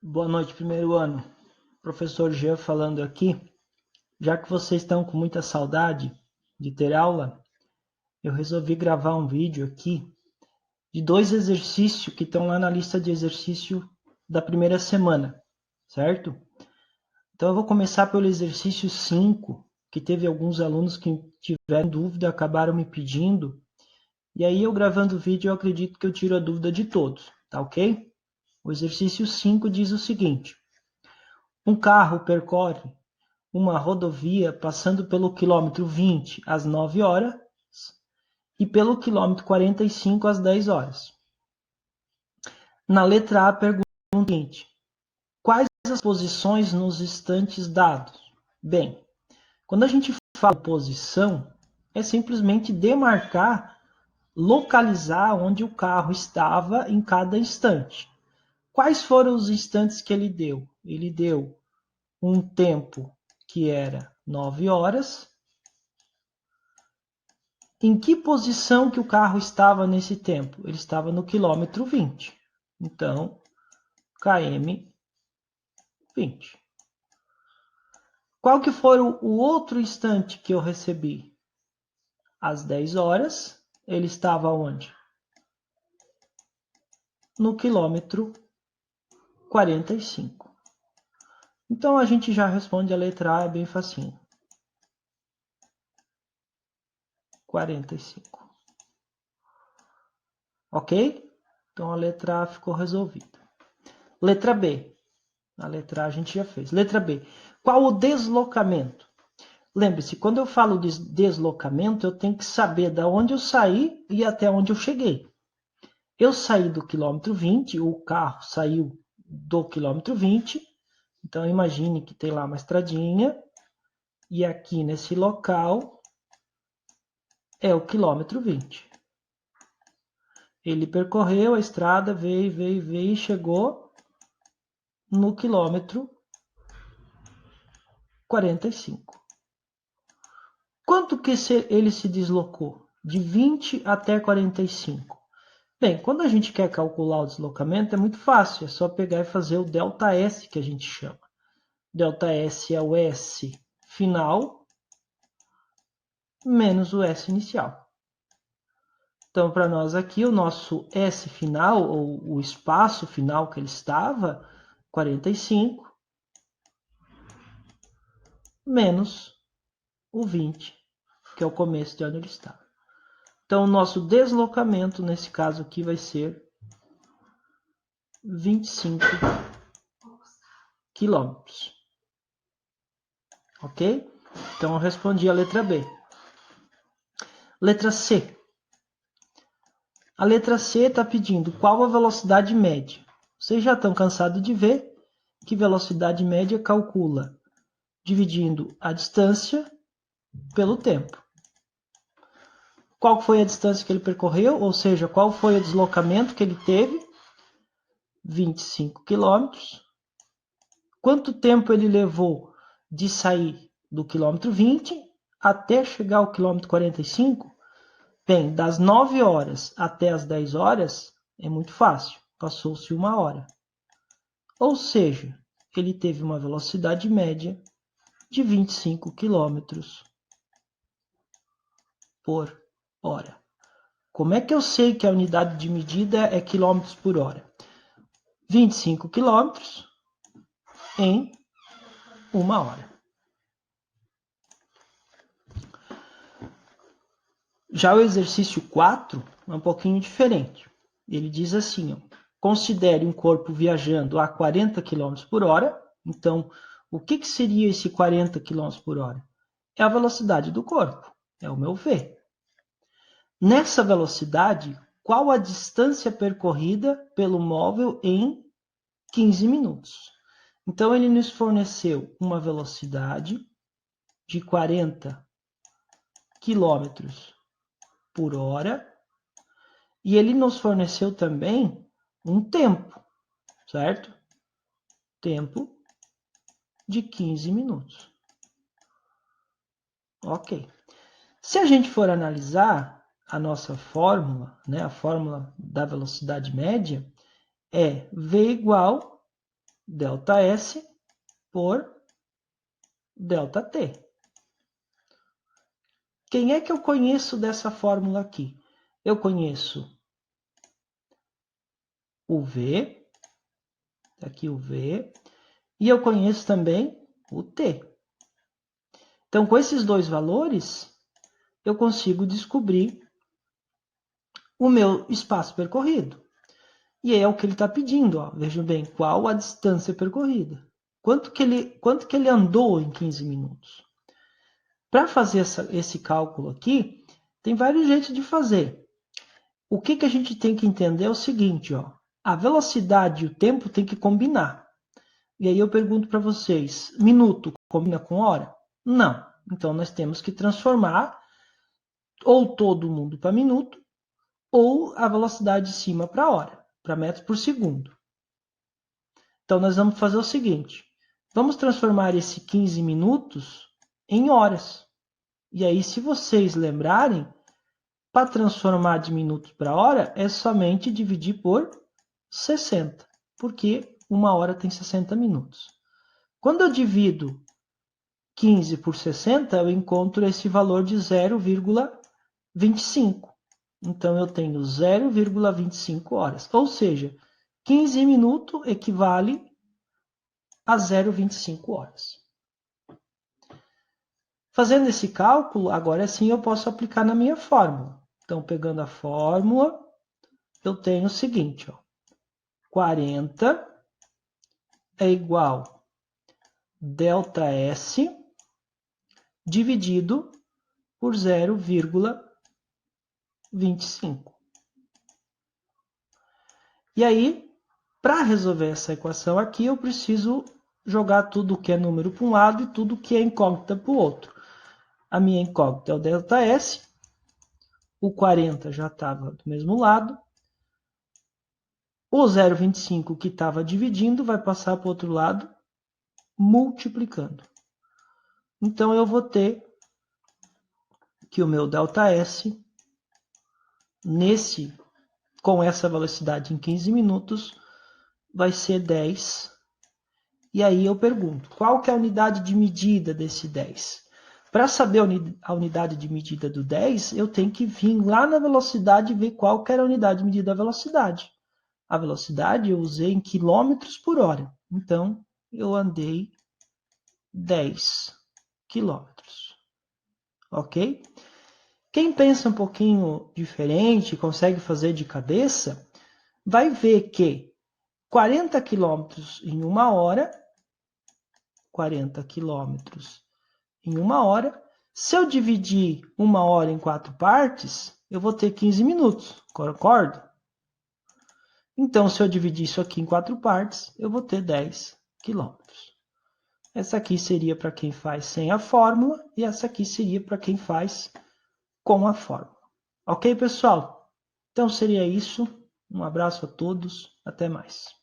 Boa noite, primeiro ano. Professor Jean falando aqui. Já que vocês estão com muita saudade de ter aula, eu resolvi gravar um vídeo aqui de 2 exercícios que estão lá na lista de exercício da primeira semana, certo? Então eu vou começar pelo exercício 5, que teve alguns alunos que tiveram dúvida, acabaram me pedindo, e aí eu gravando o vídeo eu acredito que eu tiro a dúvida de todos, tá ok? O exercício 5 diz o seguinte: um carro percorre uma rodovia passando pelo quilômetro 20 às 9 horas e pelo quilômetro 45 às 10 horas. Na letra A, pergunta o seguinte: quais as posições nos instantes dados? Bem, quando a gente fala posição, é simplesmente demarcar, localizar onde o carro estava em cada instante. Quais foram os instantes que ele deu? Ele deu um tempo que era 9 horas. Em que posição que o carro estava nesse tempo? Ele estava no quilômetro 20. Então, km 20. Qual que foi o outro instante que eu recebi? Às 10 horas, ele estava onde? No quilômetro 45. Então, a gente já responde a letra A, é bem facinho. 45. Ok? Então, a letra A ficou resolvida. Letra B. A letra A a gente já fez. Letra B. Qual o deslocamento? Lembre-se, quando eu falo de deslocamento, eu tenho que saber de onde eu saí e até onde eu cheguei. Eu saí do quilômetro 20, o carro saiu do quilômetro 20, então imagine que tem lá uma estradinha, e aqui nesse local é o quilômetro 20. Ele percorreu a estrada, veio e chegou no quilômetro 45. Quanto que ele se deslocou? De 20 até 45. Bem, quando a gente quer calcular o deslocamento é muito fácil, é só pegar e fazer o ΔS que a gente chama. ΔS é o S final menos o S inicial. Então, para nós aqui, o nosso S final, ou o espaço final que ele estava, 45, menos o 20, que é o começo de onde ele estava. Então, o nosso deslocamento, nesse caso aqui, vai ser 25 quilômetros. Ok? Então, eu respondi a letra B. Letra C. A letra C está pedindo qual a velocidade média. Vocês já estão cansados de ver que velocidade média calcula dividindo a distância pelo tempo. Qual foi a distância que ele percorreu? Ou seja, qual foi o deslocamento que ele teve? 25 quilômetros. Quanto tempo ele levou de sair do quilômetro 20 até chegar ao quilômetro 45? Bem, das 9 horas até as 10 horas é muito fácil. Passou-se 1 hora. Ou seja, ele teve uma velocidade média de 25 km por hora. Como é que eu sei que a unidade de medida é km por hora? 25 km em 1 hora. Já o exercício 4 é um pouquinho diferente. Ele diz assim, ó, considere um corpo viajando a 40 km por hora. Então, o que seria esse 40 km por hora? É a velocidade do corpo, é o meu V. Nessa velocidade, qual a distância percorrida pelo móvel em 15 minutos? Então, ele nos forneceu uma velocidade de 40 km por hora e ele nos forneceu também um tempo, certo? Tempo de 15 minutos. Ok. Se a gente for analisar a nossa fórmula, né, a fórmula da velocidade média, é V igual ΔS por ΔT. Quem é que eu conheço dessa fórmula aqui? Eu conheço o V, aqui o V, e eu conheço também o T. Então, com esses dois valores, eu consigo descobrir o meu espaço percorrido. E é o que ele está pedindo. Ó. Vejam bem, qual a distância percorrida? Quanto que ele andou em 15 minutos? Para fazer esse cálculo aqui, tem vários jeitos de fazer. O que a gente tem que entender é o seguinte, ó, a velocidade e o tempo tem que combinar. E aí eu pergunto para vocês, minuto combina com hora? Não. Então nós temos que transformar ou todo mundo para minuto, ou a velocidade de cima para hora, para metros por segundo. Então nós vamos fazer o seguinte, vamos transformar esse 15 minutos em horas. E aí, se vocês lembrarem, para transformar de minutos para hora, é somente dividir por 60, porque uma hora tem 60 minutos. Quando eu divido 15 por 60, eu encontro esse valor de 0,25. Então, eu tenho 0,25 horas. Ou seja, 15 minutos equivale a 0,25 horas. Fazendo esse cálculo, agora sim eu posso aplicar na minha fórmula. Então, pegando a fórmula, eu tenho o seguinte, ó, 40 é igual a ΔS dividido por 0,25. E aí, para resolver essa equação aqui, eu preciso jogar tudo que é número para um lado e tudo que é incógnita para o outro. A minha incógnita é o ΔS, o 40 já estava do mesmo lado, o 0,25 que estava dividindo vai passar para o outro lado, multiplicando. Então, eu vou ter que o meu ΔS, com essa velocidade em 15 minutos, vai ser 10. E aí eu pergunto, qual que é a unidade de medida desse 10? Para saber a unidade de medida do 10, eu tenho que vir lá na velocidade e ver qual que era a unidade de medida da velocidade. A velocidade eu usei em quilômetros por hora. Então, eu andei 10 quilômetros. Ok? Quem pensa um pouquinho diferente, consegue fazer de cabeça, vai ver que 40 quilômetros em uma hora, 40 quilômetros em uma hora, se eu dividir uma hora em 4 partes, eu vou ter 15 minutos, concorda? Então, se eu dividir isso aqui em 4 partes, eu vou ter 10 quilômetros. Essa aqui seria para quem faz sem a fórmula e essa aqui seria para quem faz com a fórmula. Ok, pessoal? Então seria isso. Um abraço a todos. Até mais.